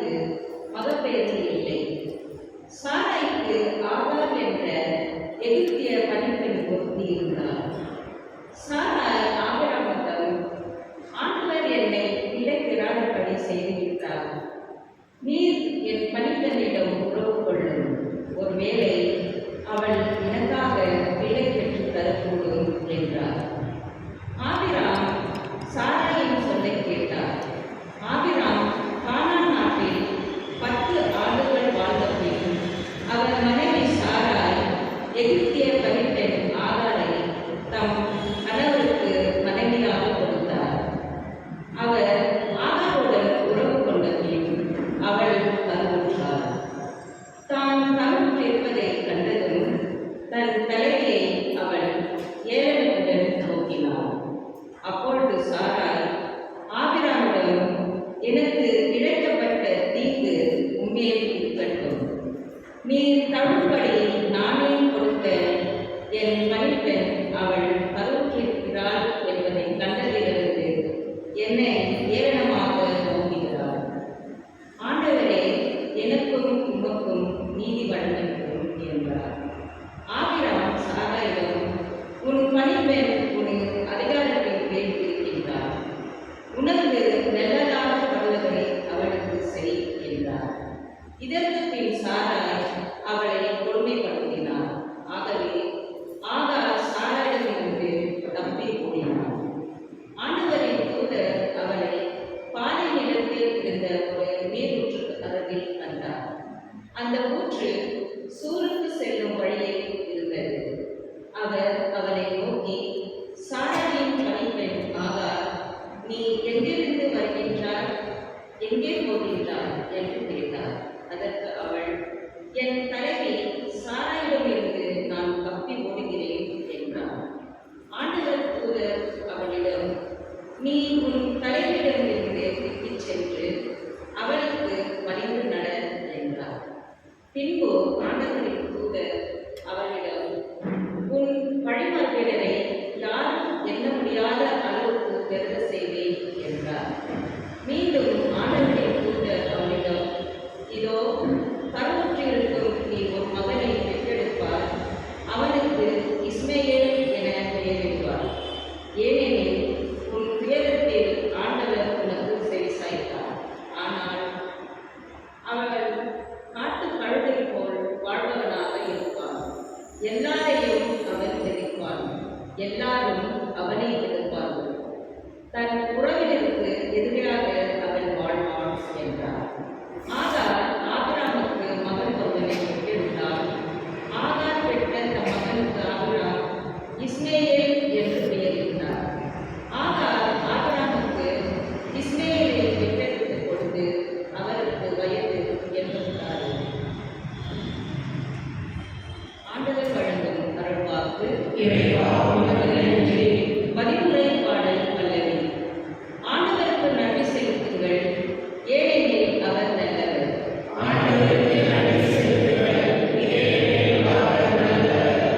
சாராய்க்கு மகப்பேறு இல்லை. சாராய்க்கு ஆகார் என்ற எகிப்திய பணிப்பெண் ஒருத்தி இருந்தார். சாராய் ஆபிரகாமிடம், ஆண்டவர் என்னை பிழைத்திராதபடி செய்துவிட்டார். நீர் என் பணிப்பெண்ணிடம் உறவு கொள்ளும். ஒருவேளை அவள் எனக்காக பிழை பெற்று தரக்கூடும் என்றார். ஆபிராம் சாராயின் சொல்லை கேட்டார். ஆபிராம் கானான் நாட்டில் 10 ஆண்டுகள் வாழ்ந்த பின் அவர் மனைவி சாராய் எகிப்திய பணிப்பெண் ஆகாரை தம் கணவருக்கு மனைவியாக கொடுத்தார். அவர் ஆகாருடன் உறவு கொண்ட பின் அவள் கருவுற்றார். தான் கருவுற்றிருப்பதை கண்டதும் தன் தலையை அவள் ஏளனத்துடன் நோக்கினாள். அப்பொழுது சாராய் ஆபிராமிடம், எனக்கு இழைக்கப்பட்ட தீங்கு உண்மையை இருக்கட்டும். நீ தழும்படி நானே கொடுத்த என் பணிப்பெண் அவள் கருவுற்றிருக்கிறாள் என்பதை கண்டதிலிருந்து என்னை ஏளனமாக நோக்குகிறாள். ஆண்டவரே, எனக்கும் உமக்கும் நீதி வழங்கட்டும் என்றார். ஆபிராம் சாராயிடம், உன் பணிப்பெண் உன் அதிகாரத்தின் மேல் இருக்கின்றார். உனக்கு நல்லதாக படுவதை அவளுக்கு செய் என்றார். இதற்கு பின் சாராய் அவளை கொடுமைப்படுத்தினார். ஆகவே ஆகார் சாராயிடமிருந்து தப்பி ஓடினார். ஆண்டவரின் தூதர் அவளை பாலை நிலத்தில் இருந்த ஒரு நீரூற்றுக்கு அருகில் கண்டார். அந்த ஊற்று சூருக்கு செல்லும் வழியில் இருந்தது. அவர் அவளை நோக்கி, சாராயின் பணிப்பெண் ஆகார், நீ எங்கிருந்து வருகின்றாய், எங்கே போகின்றாய் என்று கேட்டார். அதற்கு அவள், என் தலைவி சாராயிடமிருந்து நான் தப்பி ஓடுகிறேன் என்றார். ஆண்டவர் தூதர் அவளிடம், நீ உன் தலைவியிடமிருந்து தப்பிச் சென்று அவளுக்கு பணிந்து நட என்றார். பின்பு ஆண்டவரின் தூதர் அவளிடம், உன் வழிபாட்டினரை யாரும் எண்ண முடியாத அளவுக்கு பெருக செய்வேன் என்றார். மீண்டும் ஆண்டவரின் தூதர் அவளிடம், இதோ கருவுற்றிருக்கும் நீ ஒரு மகனை பெற்றெடுப்பார். அவனுக்கு இஸ்மயேல் என பெயரிடுவார். ஏனெனில் உன் துயரத்தில் ஆண்டவர் உனக்கு செவிசாய்த்தார். ஆனால் அவள் காட்டு கழுதை போல் வாழ்பவனாக இருப்பான். எல்லாரையும் அவன் எதிர்ப்பான். எல்லாரும் அவனை எதிர்ப்பார்கள். தன் உறவினருக்கு எதிராக அவன் வாழ்வான் என்றார். ஆகார் ஆபிராமுக்கு மகன் ஒருவனை பெற்றெடுத்தார். ஆகார் பெற்ற தம் மகனுக்கு ஆபிராம் இஸ்மயேல் என்று பெயரிட்டார். ஆகார் ஆபிராமுக்கு இஸ்மயேலை பெற்றெடுத்துக் கொடுத்து அவருக்கு வயது 86. ஆண்டவர் வழங்கும் அருள்வாக்கு. இறைவா உமக்கு நன்றி. பதிவுரை பாடல் பல்லவி. ஆண்டவருக்கு நன்றி செலுத்துங்கள், ஏனெனில் அவர் நல்லவர். ஆண்டவருக்கு நன்றி செலுத்துங்கள், ஏனெனில் அவர் நல்லவர்.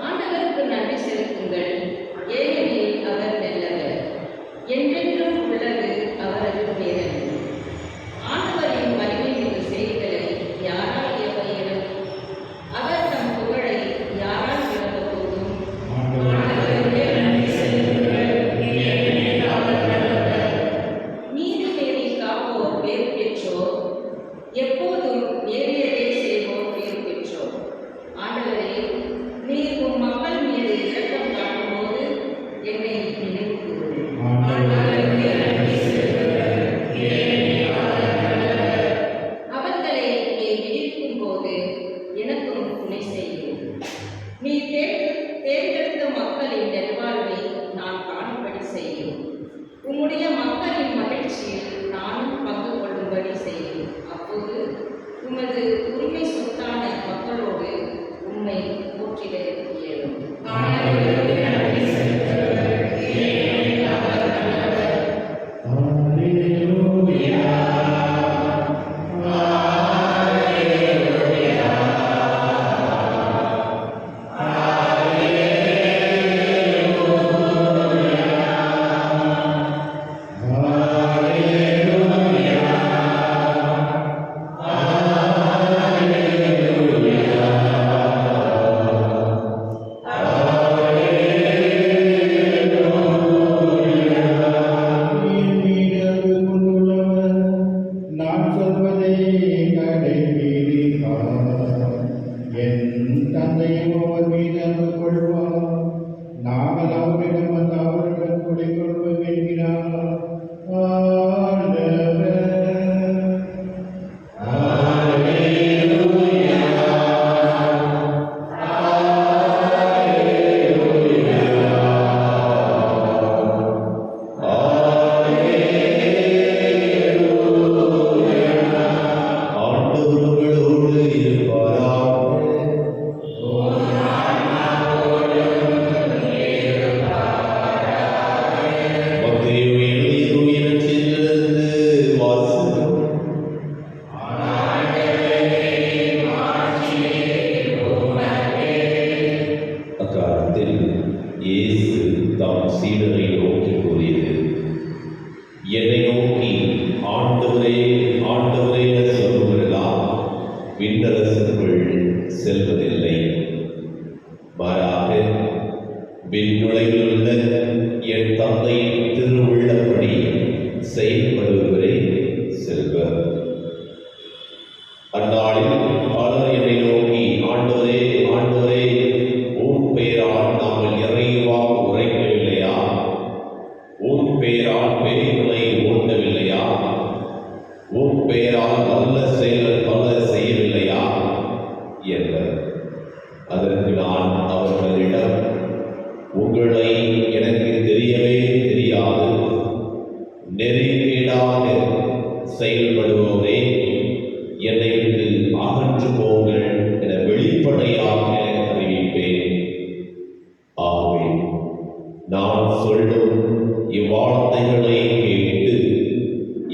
ஆண்டவருக்கு நன்றி செலுத்துங்கள், ஏனெனில் அவர் நல்லவர். என்றென்றும் உள்ளது அவரது பேரன்பு. ஆண்டவரின் வலிமைமிகு செயல்களை யாரால் இயக்க இயலும்? அவர் தம் புகழை யாரால் விளக்கக்கூடும்? ஆண்டவருக்கு நன்றி செலுத்துங்கள், ஏனெனில் அவர் நல்லவர். நீதி நெறி காப்போர் பேறு பெற்றோர், எப்போதும் நேரியதை செய்வோர் பேறு பெற்றோர். ஆண்டவரே, நீர் உம் மக்கள் மீது இரக்கம் காட்டும்போது என்னை நினைவு கூரும். ஆண்டவருக்கு நன்றி செலுத்துங்கள், ஏனெனில் அவர் நல்லவர். அவர்களை நீர் விடுவிக்கும் போது எனக்கும் துணை செய்யும். நீ தேர்ந்தெடுத்த மக்களின் நல்வாழ்வை நான் காணும்படி செய்யும். உம்முடைய மக்களின் மகிழ்ச்சியில் நானும் பங்கு கொள்ளும்படி செய்யும். அப்போது உமது உரிமை சொத்தான மக்களோடு உம்மை போற்றிட இயலும். ஆண்டவருக்கு நன்றி செலுத்துங்கள், ஏனெனில் அவர் நல்லவர். அல்லேலூயா, அல்லேலூயா, அல்லேலூயா, பெயரால் நல்ல செயல்கள் பல செய்யவில்லையா என்றார். அதற்கு நான் அவர்களிடம், உங்களை எனக்கு தெரியவே தெரியாது. நெறிகேடாக செயல்படுவோரே, என்னை விட்டு அகன்று போங்கள் என வெளிப்படையாக அறிவிப்பேன். ஆகவே நான் சொல்லும் இவ்வார்த்தைகளை கேட்டு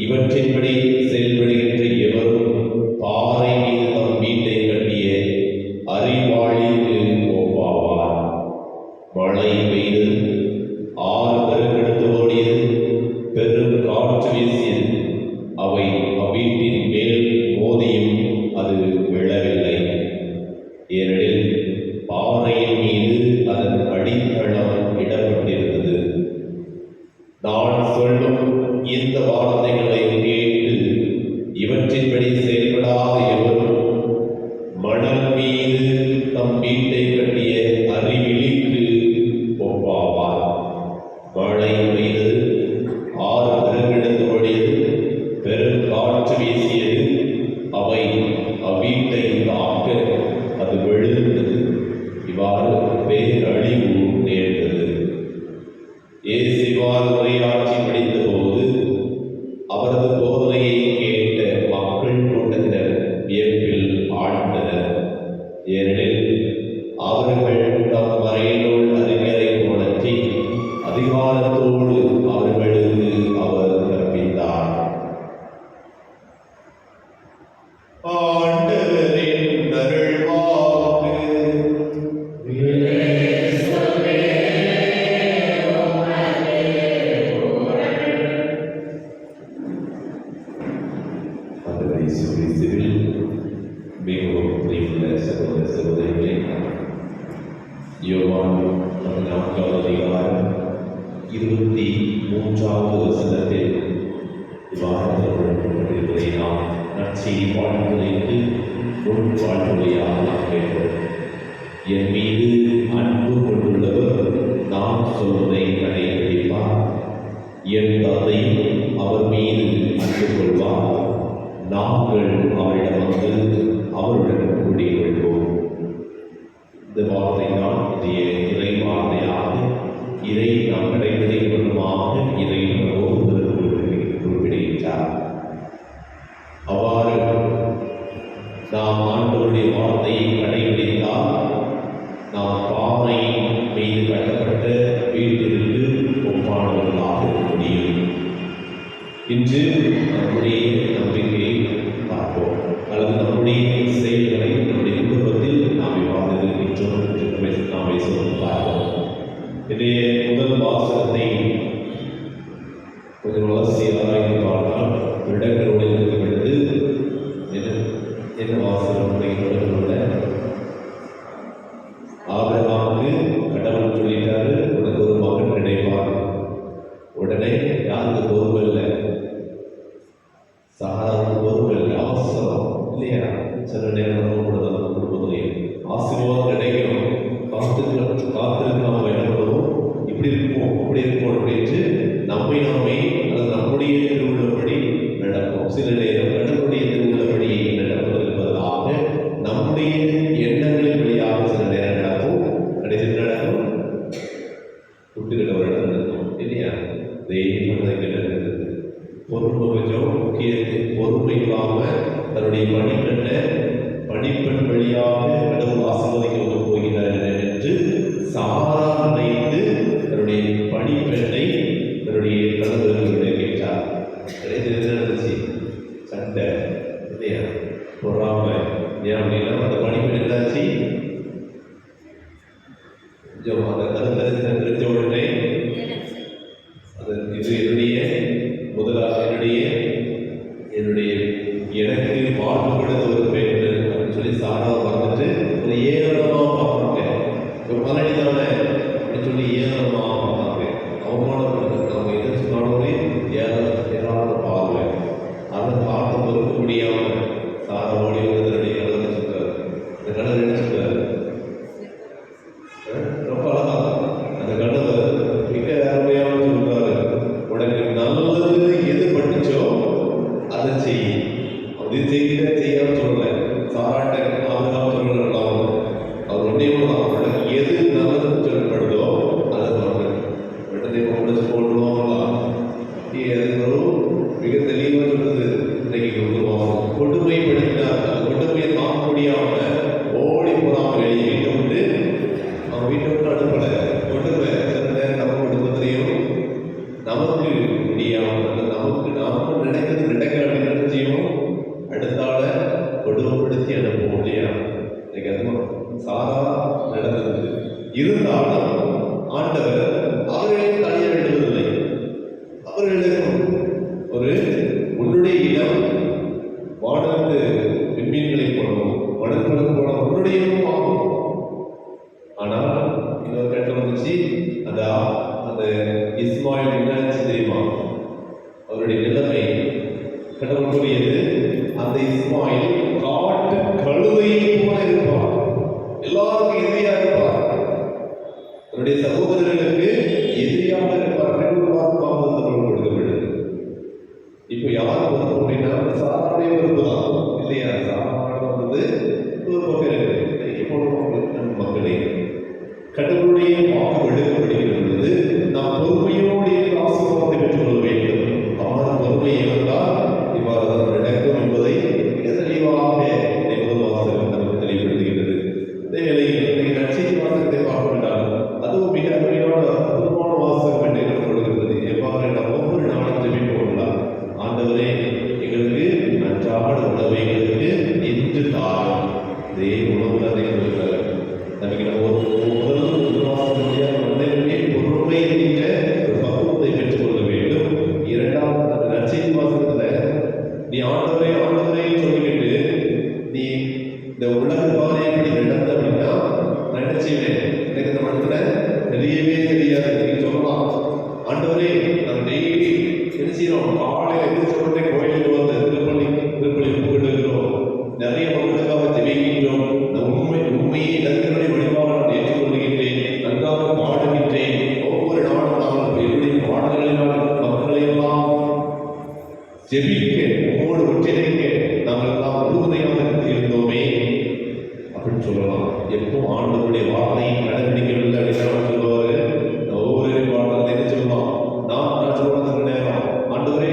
இவற்றின்படி செயல்படுகின்ற எவரும் பாறை மீது தம் வீட்டை கட்டிய அறிவாளிக்கு ஒப்பாவார். மழை பெய்து ஆறு பெருக்கெடுத்து ஓடியது, பெரும் காற்று வீசியது. அவை அவ்வீட்டின் மேல் மோதியும் அது விழவில்லை. ஏனெனில் பாறையின் மீது அதன் அடித்தளம் இடப்பட்டிருந்தது. நான் சொல்லும் இந்த வார்த்தைகளை கேட்டு இவற்றின்படி செயல்படாத எவரும் மணல் மீது தம் வீட்டை கட்டிய அறிவிலிக்கு ஒப்பாவார். மழை பெய்தது, ஆறு பெருக்கெடுத்து ஓடியது, பெரும் காற்று வீசியது. அவை அவ்வீட்டை தாக்க அது விழுந்தது. இவ்வாறு பேரழிவு நேர்ந்தது. இயேசு இவ்வாறு உரையாற்றி முடித்தபோது அவரது போதனையை கேட்ட மக்கள் கூட்டத்தினர் வியப்பில் ஆழ்ந்தனர். ஏனெனில் அவர்கள் தம் மறைநூல் அறிஞரை உணர்த்தி அதிகாரத்தோடு அவர்களுக்கு அவர் கற்பித்தார். ஆண்டவரின் அருள்வாக்கு. ஆண்டவரை சுவிசிவில் மிகவும் பிரியமுள்ள சகோதர சகோதரிகளே, யோவான் 4வது அதிகாரம் 23வது வசனத்தில் இவ்வாறு கூறப்பட்டிருப்பதை நாம் நற்செய்தி வாழ்வுரைக்கு முன் வாழ்வுரையாக நாம் கேட்போம். என் மீது அன்பு கொண்டுள்ளவர் நான் சொல்வதை கடைபிடிப்பார். என் தந்தை அவர் மீது அன்பு கொள்வார். நாங்கள் அவரிடம் வந்து அவருடன் குடிகொள்வோம். இந்த வார்த்தை தான் இன்றைய இறை வார்த்தையாக இறை நாம் கடைபிடிக்கணுமாக இறை குறிப்பிடுகின்றார். அவ்வாறு நாம் ஆண்டவருடைய வார்த்தையை கடைபிடித்தால் நாம் பாறையின் மீது கட்டப்பட்ட வீட்டிற்கு ஒப்பானவர்களாக இருக்க முடியும். இன்று நம்முடைய நம்பிக்கையை பார்ப்போம், அல்லது நம்முடைய செயல்களை நம்முடைய குடும்பத்தில் நாம் எவ்வாறு இருக்கின்றோம் என்று நாம் பார்ப்போம். இன்றைய முதல் வாசகத்தை கொஞ்சம் வளர்ச்சி ஆராய்ந்து பார்த்தால் இடங்களோடு இருக்கப்படுது. என்ன வாசகம் தொடர்புள்ள ஆபிரகாமுக்கு கடவுள் சொல்லிட்டாரு, உனக்கு ஒரு மகன் கிடைப்பார். உடனே யாருக்கு பொறுப்பு இல்லை, சாராவுக்கு பொறுப்பு இல்லை, அவசரம் இல்லையா? சில நேரம் குடும்பத்திலே ஆசீர்வாதம் கிடைக்கும், காத்திருக்காம என்ன பண்ணுவோம், இப்படி இருப்போம் அப்படி இருப்போம் அப்படின்ட்டு நம்மை நாமே அல்லது நம்முடைய திருவுள்ளப்படி நடப்போம். சில நேரம் கடவுளுடைய திருவுள்ளப்படி நடப்பதற்கு பதிலாக நம்முடைய எண்ணங்களின் வழியாக சில நேரம் நடக்கும். கடைசியில் நடக்கும் விட்டுக்கிட்ட ஒரு இடத்துல இருக்கும் இல்லையா? தெய்வம் நடக்கிறது. பொறுமை கொஞ்சம் முக்கியத்தை பொறுமை இல்லாமல் தன்னுடைய படிப்பெண் வழியாக கடவுள் ஆசீர்வதிக்க போகிறார் என்று சாரா நினைத்து தன்னுடைய படிப்பெண்ணை தன்னுடைய கணவர்களுடைய கேட்டார். கடைசியில் நடந்துச்சு சண்டை இல்லையா? பொறாம. ஏன் அப்படின்னா அந்த படிப்பெண் என்னாச்சு, அந்த கருத்தரசு தெரிஞ்ச உடனே அது இது என்னுடைய எனக்கு வாழ்வு கொடுத்த ஒரு பெண் அப்படின்னு சொல்லி சாரா வந்துட்டு ஒரு ஏராளமாக பார்ப்பாங்க. இப்போ பழனி தானே அப்படின்னு சொல்லி ஏராளமாக பார்ப்பாங்க. அவமானப்படுத்த அவங்க எதை சொன்னாலுமே ஏராள பார்வை. அதை பார்த்து பொறுக்க முடியாமல் சாரா ஓடி வந்து தன்னுடைய கணவரை சொல்றாரு. அந்த கணவர் என்ன சொல்றாரு? ரொம்ப அழகா அந்த கணவர் மிக அருமையாக சொல்றாரு, உனக்கு நல்லது எது பட்டுச்சோ அதை செய், இது செய்யாம சொல்லல, சாராட்ட ஆதரவாக சொல்லலாம். அவர் ஒன்றே அவரோட எது நல்லதுன்னு சொல்லப்படுதோ அதை சொல்றேன். உடனே முடிச்சு போடுவாங்களா மிக தெளிவாக சொல்றது. இன்னைக்கு கொடுமைப்படுத்தினார். அந்த கொடுமையை தாங்க முடியாம ஓடி போறாங்க வெளியே. வீட்டை விட்டு அவன் வீட்டை விட்டு அனுப்பல. கொடுமை சில நேரம் நம்ம குடும்பத்திலையும் நமக்கு முடியாம நமக்கு நாம நினைக்கிறது நடக்க அப்படின்னு செய்யும். அடுத்தால கொடுமைப்படுத்தி அனுப்புவோம் இல்லையா? இன்னைக்கு அதுவும் சாரா நடந்தது. இருந்தாலும் ஆண்டவர் அவர்களையும் தனியாக விடுவதில்லை. அவர்களுக்கும் ஒரு உன்னுடைய இடம் வானத்து விண்மீன்களை போனோம், வனங்களை போனோம், உன்னுடைய ஆகும். ஆனால் இன்னொரு கட்டம் வந்துச்சு. அந்த இஸ்மாயில் என்னாச்சு தெரியுமா? அவருடைய நிலைமை கடவுள் கூறியது, அந்த இஸ்மாயில் காட்டு கழுதையை போல இருப்பார், எல்லாருக்கும் எதிரியா இருப்பார், அவருடைய சகோதரர்களுக்கு எதிரியாக இருப்பார். கொடுக்கப்பட்டது. இப்போ யார் பொறுப்பு அப்படின்னா சாராவுடைய பொறுப்பு தான் இல்லையா? சாராடு வந்தது ஒரு பக்கம் இருக்கு. இப்போ நம் மக்களே, கடவுளுடைய வாக்கு எடுக்கப்படுகிறது. நாம் பொறுமையோடைய ஆசீர்வாதத்தை பெற்றுக்கொள்ள வேண்டும். ஆனால் பொறுமை இருந்தால் இவ்வாறு தான் நடக்கும் என்பதை தெளிவாக வாசகம் நமக்கு தெளிவுபடுத்துகிறது. அதே வேளையில் நற்செய்தி வாசகத்தை பார்க்க வேண்டாம். அதுவும் மிக அற்புதமான வாசகம் என்று கொடுக்கிறது. எவ்வாறு நாம் ஒவ்வொரு நாளும் ஜெபிப்போம்னா, ஆண்டவரே எங்களுக்கு நன்றான உணவை எங்களுக்கு இன்று தாரும். இதே உணவு அதே கொடுக்கிறார். நமக்கு நம்ம முதல் வாசகத்திலே பொறுமை என்கிற ஒரு பக்குவத்தை பெற்றுக்கொள்ள வேண்டும். இரண்டாவது அந்த நற்செய்தி வாசகத்துல நீ ஆண்டவரே ஆண்டவரே சொல்லிக்கிட்டு நீ இந்த உலக பாதை எப்படி நடந்த அப்படின்னா நான் என்ன செய்வேன்? எனக்கு இந்த மனத்துல தெரியவே தெரியாது. நீங்க சொல்லலாம், ஆண்டவரே நான் டெய்லி என்ன செய்யறோம்? காலையில் எதிர்த்து உடனே கோயிலுக்கு வந்து திருப்பள்ளி புகழுகிறோம், நிறைய மக்களுக்காக ஜெபிக்கின்றோம். உண்மையை நற்கருணை வழிபாக நான் ஏற்றுக்கொள்கின்றேன், நன்றாக பாடுகின்றேன். ஒவ்வொரு நாளும் நான் என்னுடைய பாடல்களினால் மக்களையெல்லாம் ஜெபிக்க உங்களோடு ஒற்றிணைக்க நாங்கள் எல்லாம் உறுதுணையாக இருந்தோமே அப்படின்னு சொல்லலாம். எப்போ ஆண்டவருடைய வார்த்தையை கடைபிடிக்கவில்லை அப்படின்னு சொல்லுவாரு. ஒவ்வொரு பாடலை என்ன சொல்லலாம்? நான் சொல்றதுக்கு நேரம் ஆண்டவரே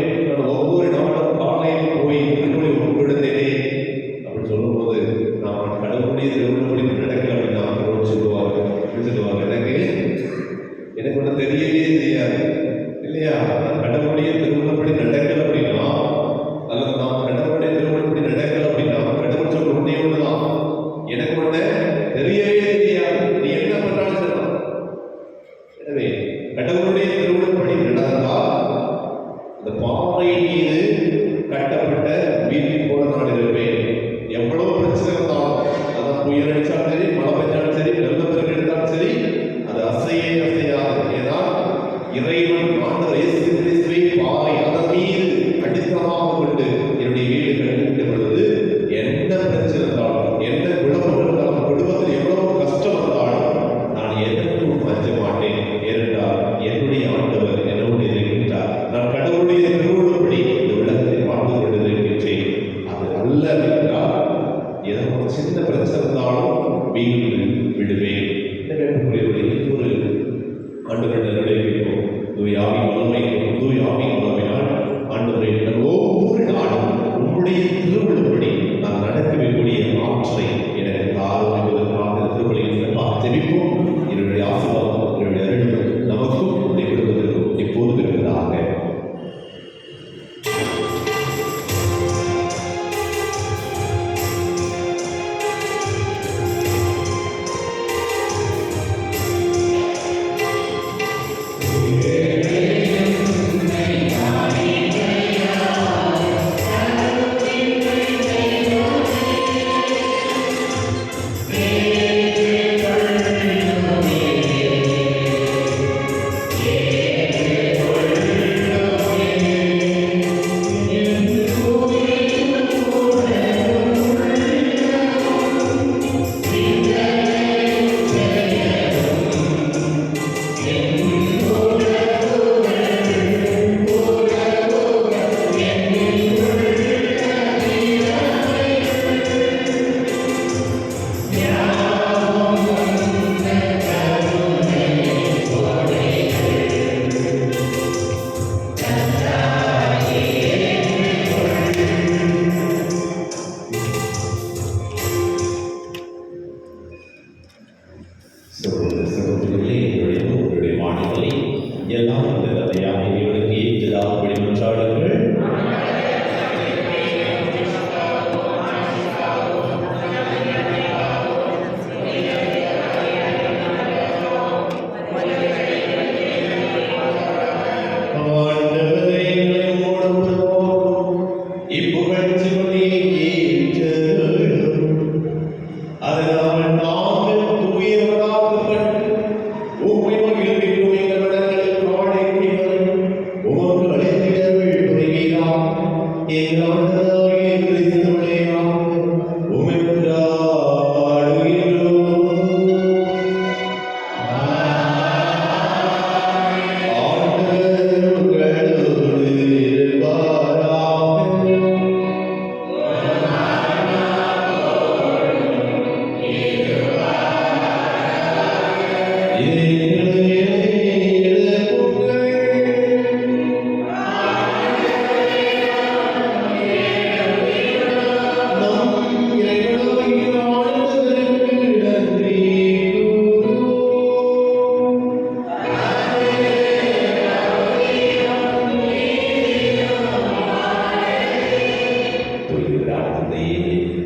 வருகிறார். தந்தையே,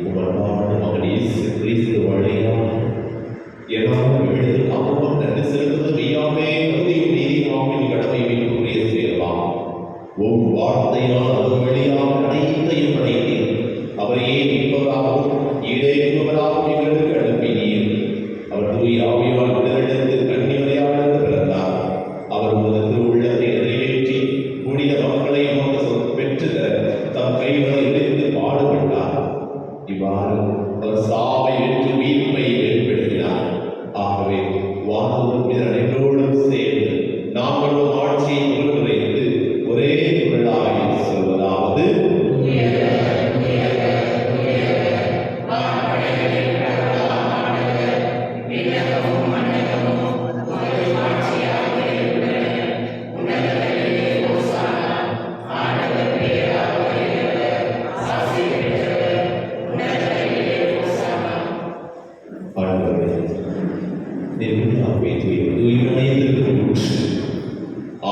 உமர்வான மகன் இயேசு கிறிஸ்து வழியாக எல்லாரும் எழுந்து நாமும் நன்றி செலுத்துவது மெய்யாமே உறுதியும் நீதியாமின் கடமை மீட்புரிய செயலாம். உம் வார்த்தையால் அவர் வழியாக அனைத்தையும் படைத்தீர். அவரையே மீட்பவராகவும் ஈடேற்றுபவராகவும் எங்களுக்கு அனுப்பினீர். அவர் தூய ஆவியால் விடுதெடுத்து கன்னிமரியாவிலிருந்து பிறந்தார். அவர் உமது திருவுள்ளத்தை நிறைவேற்றி கூடிய மக்களை உமக்கு பெற்றுதர தம் கைகளை இணைத்து பாடுபட்டார். இவ்வாறு அவர் சாவை வெற்றி மீட்பை வெளிப்படுத்தினார். ஆகவே வானோரும் இதனோடும் சேர்ந்து நாங்களும் ஆட்சியை முன்னுரைத்து ஒரே குரலாய் சொல்வதாவது: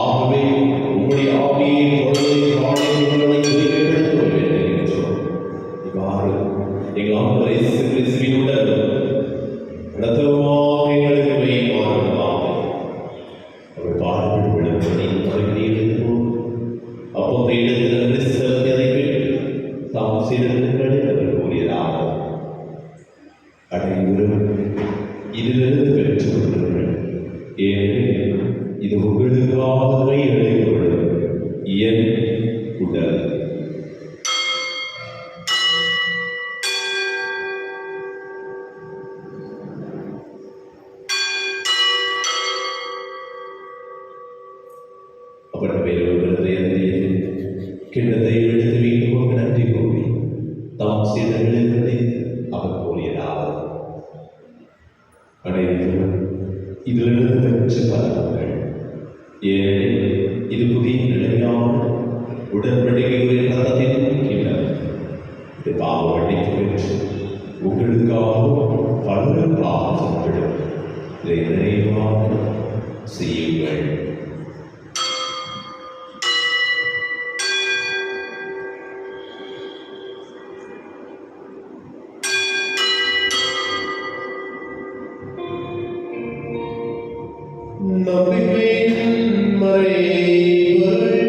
ஆகவே உம்முடைய ஆவியை இவ்வாறு எங்கள் ஆண்டவர் இயேசு கிறிஸ்துவினுடன் இரத்தமாக எங்களுக்கு வைமாறுவதாக அவர் பாடுகள் விழுப்பதை வருகிறீர்கள். அப்போது இடத்தில் நன்றி செலுத்தி அதை பெற்று தாம் செய்தவர்கள் அவர் கூறியதாக: அனைவரும் இதிலிருந்து பெற்றுக் கொள்ளுங்கள், ஏனெனில் இது உங்களுக்காகவே எழுதப்படும் என் உடல். அப்படி வேறு கிண்ணத்தை எடுத்து வீட்டுக்கு நன்றி கூறி தாம் செய்தவர்களை அவர் கூறியதாவது: அனைவரும் இதிலிருந்து பெற்று பலர்கள், ஏனெனில் இது புதிய நிலையான உடன்படிக்கையுடைய ரத்தத்தின் கிண்ணம். இது பாவ மன்னிப்பு பெற்று உங்களுக்காகவும் பலருக்காக சாப்பிடும். இதை நிறைவாக செய்யுங்கள். நம்பிக்கையின் மறைகள்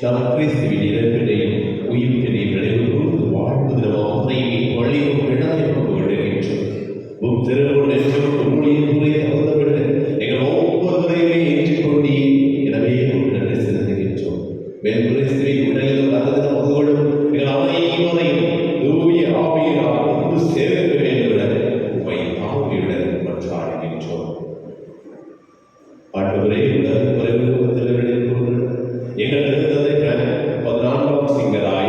நாம் கிறிஸ்துவின் இறப்பினையும் உயிர்ப்பினையும் நினைவுகூர்ந்து வாழ்வதற்காக வழியும் விடாயமாக விடுகின்றோம். உம் திருவுள் என்றும் உம்முடைய முறை தகுந்தவிட எங்கள் ஒவ்வொருவரையுமே ஏற்றுக்கொண்டே எனவே நன்றி செலுத்துகின்றோம். கிறிஸ்துவின் உடலிலும் ரத்தத்திலும் மகோடும் எங்கள் அனைவரையும் தூய ஆவியினால் ஒன்று சேர்க்க வேண்டும் உம்மை ஆவியுடன் மன்றாடுகின்றோம். ஆண்டவரே, உடல் குறைவு எங்கள் திருத்தந்தை 14ஆம் சிங்கராய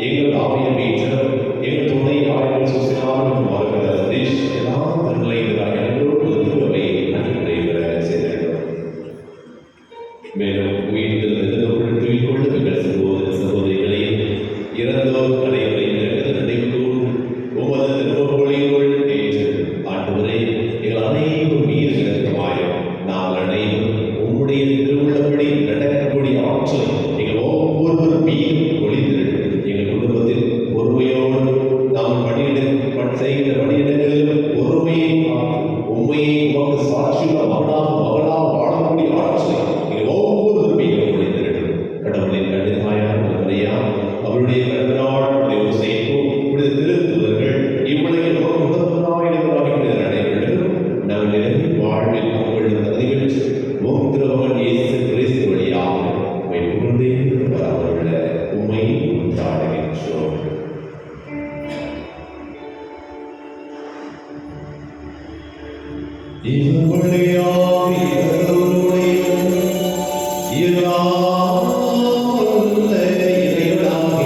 எங்கள் ஆவிய மீட்டர் எங்கள் துணை ஆய்வு சுசிலாமல் மாறுகிற சதீஷ் எல்லா திருநிலைகளாக எங்களோடு திருவை நன்றை பெற செய்திருக்கிறோம். மேலும் உயிர்த்தெழுந்து கொண்டு எங்கள் சகோதர சகோதரிகளையும் இறந்தோர் அனைவரையும் நினைவு உமது திருமொழியுள் ஏற்று ஆண்டவரே எங்கள் அனைவரும் மீது இறக்கமாயும் நாங்கள் அனைவரும் உம்முடைய திருவுள்ளப்படி நடக்கக்கூடிய ஆற்றல் எங்கள் ஒவ்வொருவரும் மீது ஒளிந்திருக்கும். எங்கள் குடும்பத்தில் பொறுமையோடு நாம் செய்கிற பணியிடங்களிலும் பொறுமையை காத்து உண்மையை உமக்கு சாட்சியுள்ள மகனாக வாழக்கூடிய ஆற்றல் எங்கள் ஒவ்வொருவரும் மீது ஒளிந்திருக்கும். கடவுளின் கடிதமாயான மரியா அவருடைய பிறந்தநாள் செய்வோம் திருத்துவர்கள் இவ்வுலகில் முதன்முதலாக அனைவரிடம் நாங்கள் நினைவு வாழ்வில் அவர்கள் தகுதிகள் உம் திருமகன் இயேசு கிறிஸ்து வழியாக உம்மை புகழ்ந்தே அவர்கள உம்மை கொண்டாடுகின்றோம். இவன் வழியாக இறைவனாக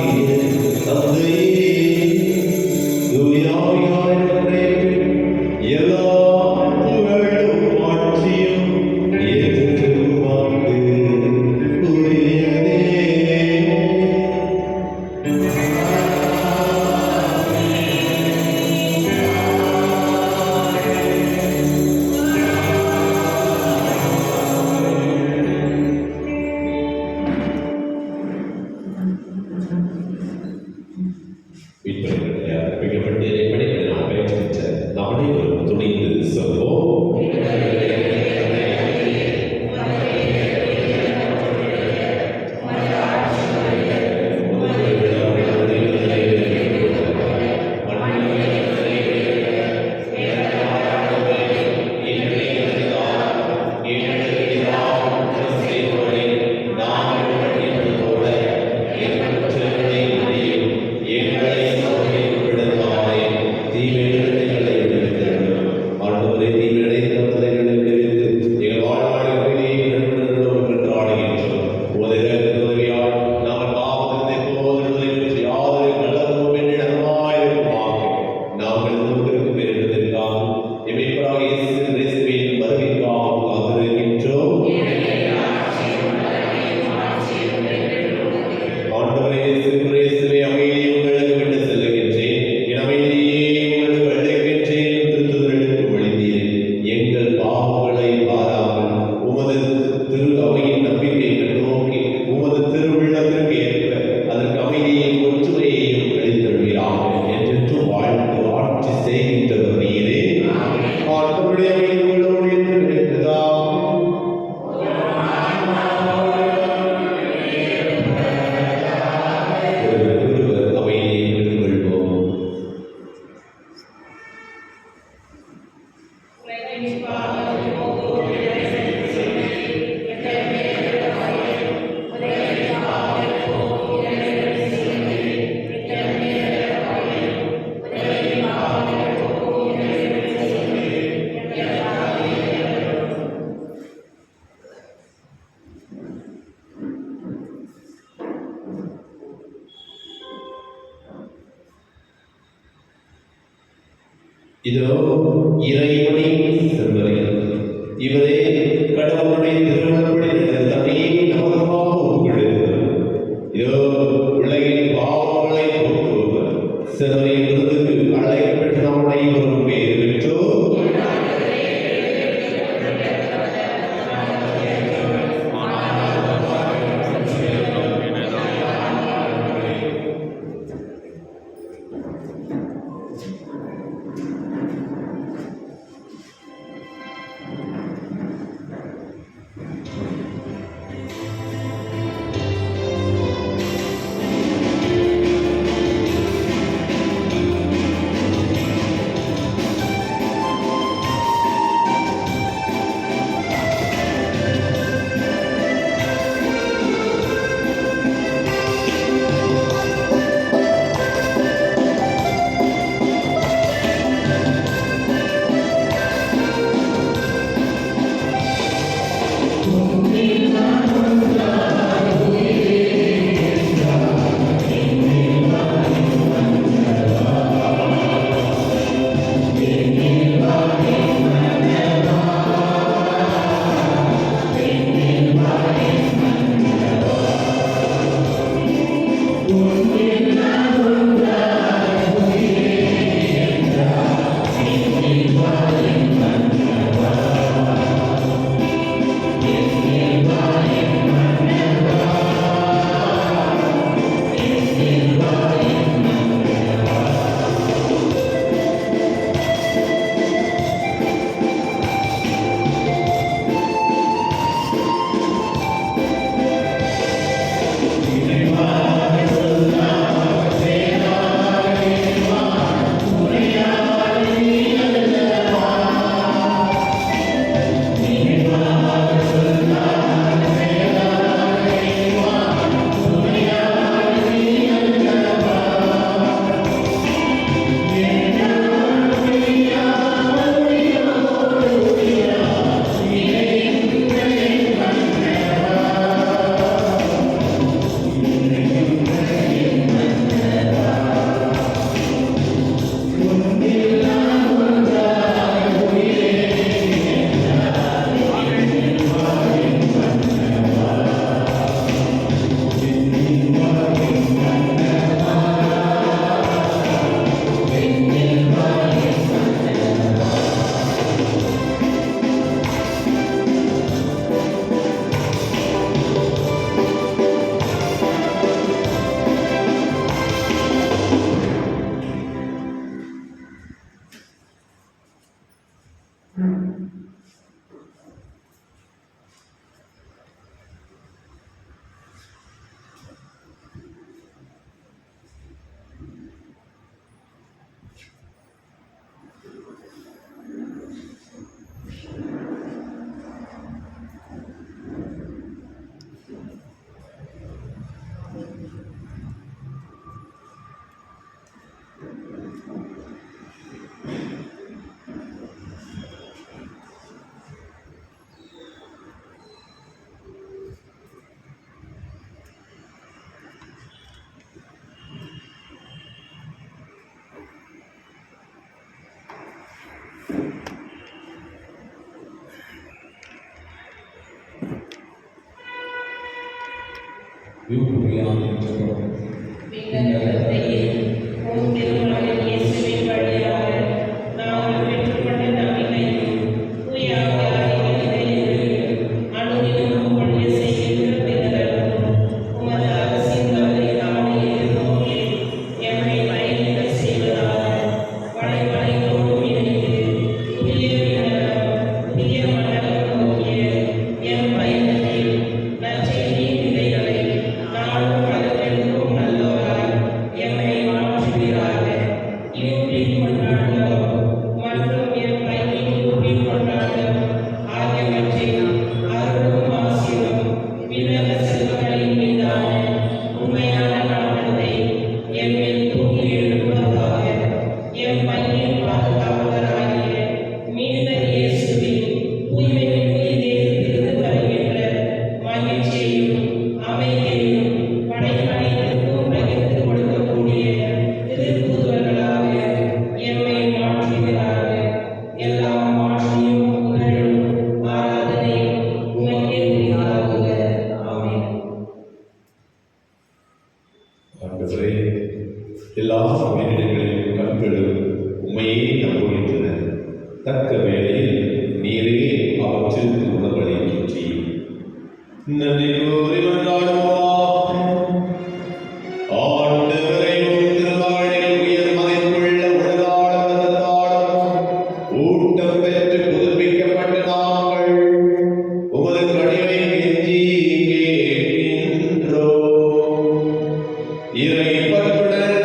இதோ இறைவனின் செல்வர்கள், இவரே கடவுளுடைய திருமணப்படி தன்னையே நமக்காக ஒப்புக்கொடுத்தவர். இதோ உலகின் பாவங்களை போக்குபவர், சிறுவரின் விருதுக்கு அழைக்கப்பட்ட நம்முடைய ஒரு பேர் பெற்றோ எம் ஆண்டவரே, எல்லா மனிதர்களின் கண்களும் உண்மையே நம்புகின்றன. தக்க வேளையில் நீரே அவற்றில் உணவளிக்கின்றீர். நன்றி கூறி மன்றாடுவோம். ஆண்டவரே, உம் திருவாழில் உயர் மதிப்புள்ள உடலாளத்தாலும் ஊட்டம் பெற்று புதுப்பிக்கப்பட்ட நாங்கள் உமது கனிவை கெஞ்சி கேட்கின்றோம். இறைப்பற்றுடன்